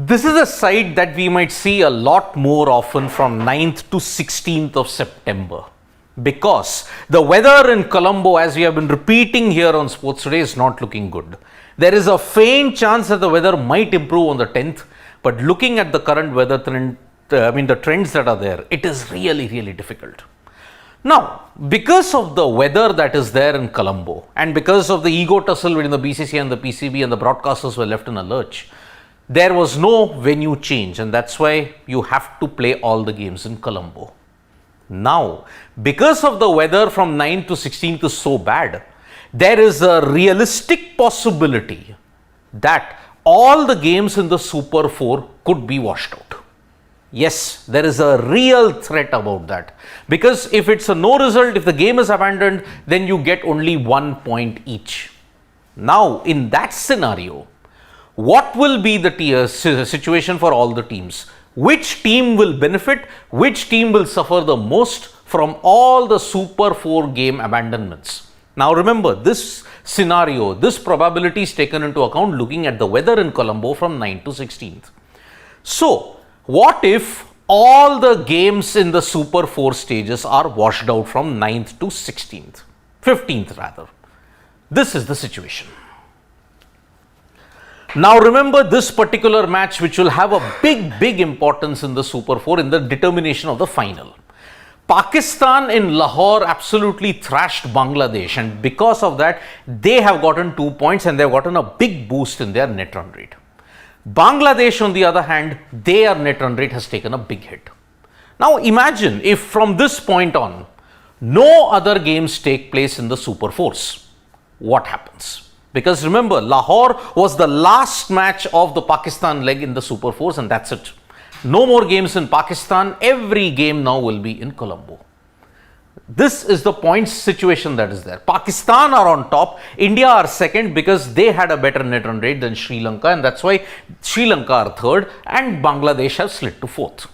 This is a site that we might see a lot more often from 9th to 16th of September. Because the weather in Colombo, as we have been repeating here on Sports Today, is not looking good. There is a faint chance that the weather might improve on the 10th, but looking at the current weather trend, the trends that are there, it is really, really difficult. Now, because of the weather that is there in Colombo and because of the ego tussle between the BCCI and the PCB and the broadcasters were left in a lurch, there was no venue change, and that's why you have to play all the games in Colombo. Now, because of the weather from 9th to 16th is so bad, there is a realistic possibility that all the games in the Super 4 could be washed out. Yes, there is a real threat about that. Because if it's a no result, if the game is abandoned, then you get only 1 point each. Now, in that scenario, what will be the situation for all the teams? Which team will benefit? Which team will suffer the most from all the Super 4 game abandonments? Now remember, this scenario, this probability is taken into account looking at the weather in Colombo from 9th to 16th. So, what if all the games in the Super 4 stages are washed out from 9th to 16th? 15th rather. This is the situation. Now remember this particular match which will have a big importance in the Super 4 in the determination of the final. Pakistan in Lahore absolutely thrashed Bangladesh, and because of that they have gotten 2 points and they have gotten a big boost in their net run rate. Bangladesh on the other hand, their net run rate has taken a big hit. Now imagine if from this point on no other games take place in the Super 4s. What happens? Because remember, Lahore was the last match of the Pakistan leg in the Super 4s, and that's it. No more games in Pakistan. Every game now will be in Colombo. This is the points situation that is there. Pakistan are on top. India are second because they had a better net run rate than Sri Lanka, and that's why Sri Lanka are third and Bangladesh have slid to fourth.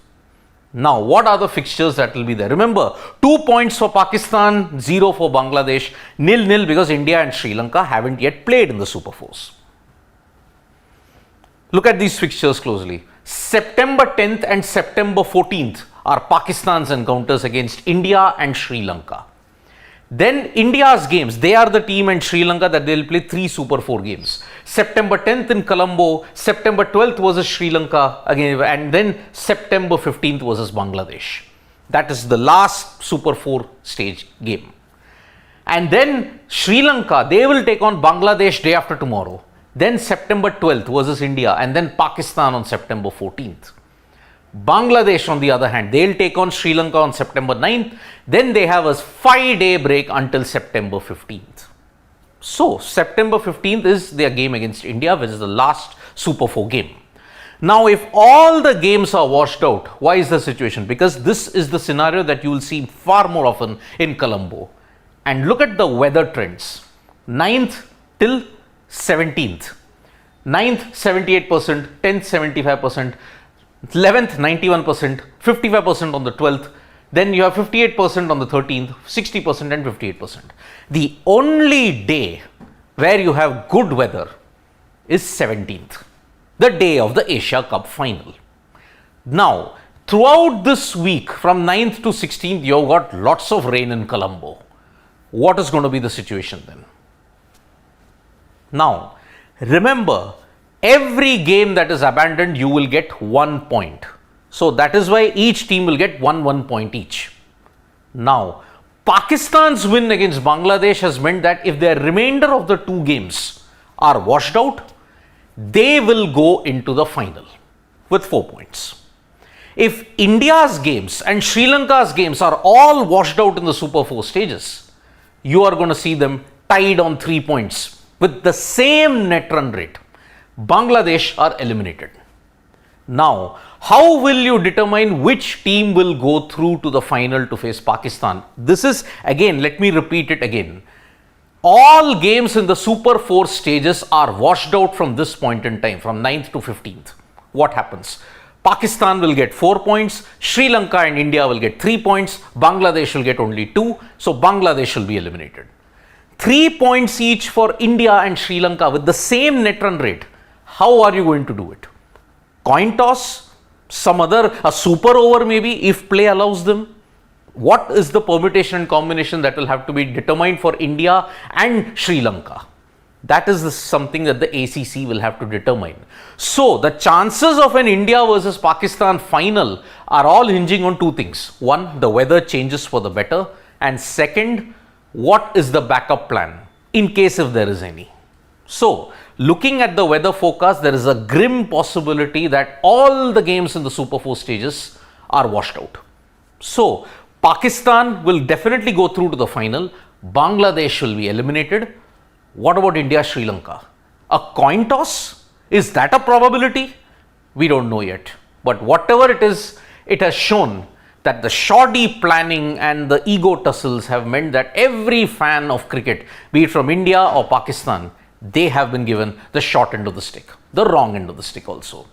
Now, what are the fixtures that will be there? Remember, 2 points for Pakistan, 0 for Bangladesh, 0-0 because India and Sri Lanka haven't yet played in the Super 4s. Look at these fixtures closely. September 10th and September 14th are Pakistan's encounters against India and Sri Lanka. Then India's games, they are the team and Sri Lanka that they will play 3 Super 4 games. September 10th in Colombo, September 12th versus Sri Lanka again, and then September 15th versus Bangladesh. That is the last Super 4 stage game. And then Sri Lanka, they will take on Bangladesh day after tomorrow. Then September 12th versus India, and then Pakistan on September 14th. Bangladesh on the other hand, they'll take on Sri Lanka on September 9th. Then they have a 5-day break until September 15th. So, September 15th is their game against India, which is the last Super 4 game. Now, if all the games are washed out, why is the situation? Because this is the scenario that you will see far more often in Colombo. And look at the weather trends. 9th till 17th. 9th 78%, 10th 75%. 11th 91%, 55% on the 12th, then you have 58% on the 13th, 60% and 58%. The only day where you have good weather is 17th, the day of the Asia Cup final. Now, throughout this week from 9th to 16th, you have got lots of rain in Colombo. What is going to be the situation then? Now, remember, every game that is abandoned, you will get 1 point. So that is why each team will get 1 point each. Now, Pakistan's win against Bangladesh has meant that if the remainder of the 2 games are washed out, they will go into the final with 4 points. If India's games and Sri Lanka's games are all washed out in the Super 4 stages, you are going to see them tied on 3 points with the same net run rate. Bangladesh are eliminated. Now, how will you determine which team will go through to the final to face Pakistan? This is, again, let me repeat it again. All games in the Super 4 stages are washed out from this point in time, from 9th to 15th. What happens? Pakistan will get 4 points, Sri Lanka and India will get 3 points, Bangladesh will get only 2, so Bangladesh will be eliminated. 3 points each for India and Sri Lanka with the same net run rate. How are you going to do it? Coin toss, a super over maybe if play allows them. What is the permutation and combination that will have to be determined for India and Sri Lanka? That is something that the ACC will have to determine. So, the chances of an India versus Pakistan final are all hinging on two things. One, the weather changes for the better. And second, what is the backup plan in case if there is any. So, looking at the weather forecast, there is a grim possibility that all the games in the Super 4 stages are washed out. So, Pakistan will definitely go through to the final. Bangladesh will be eliminated. What about India, Sri Lanka? A coin toss? Is that a probability? We don't know yet. But whatever it is, it has shown that the shoddy planning and the ego tussles have meant that every fan of cricket, be it from India or Pakistan, they have been given the short end of the stick, the wrong end of the stick also.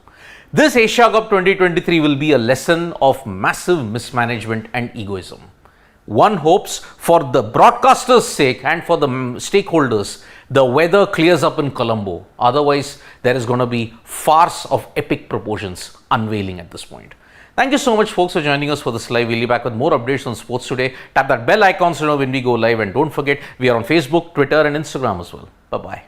This Asia Cup 2023 will be a lesson of massive mismanagement and egoism. One hopes for the broadcasters' sake and for the stakeholders, the weather clears up in Colombo. Otherwise, there is going to be farce of epic proportions unveiling at this point. Thank you so much, folks, for joining us for this live. We'll be back with more updates on sports today. Tap that bell icon so you know when we go live, and don't forget, we are on Facebook, Twitter, and Instagram as well. Bye-bye.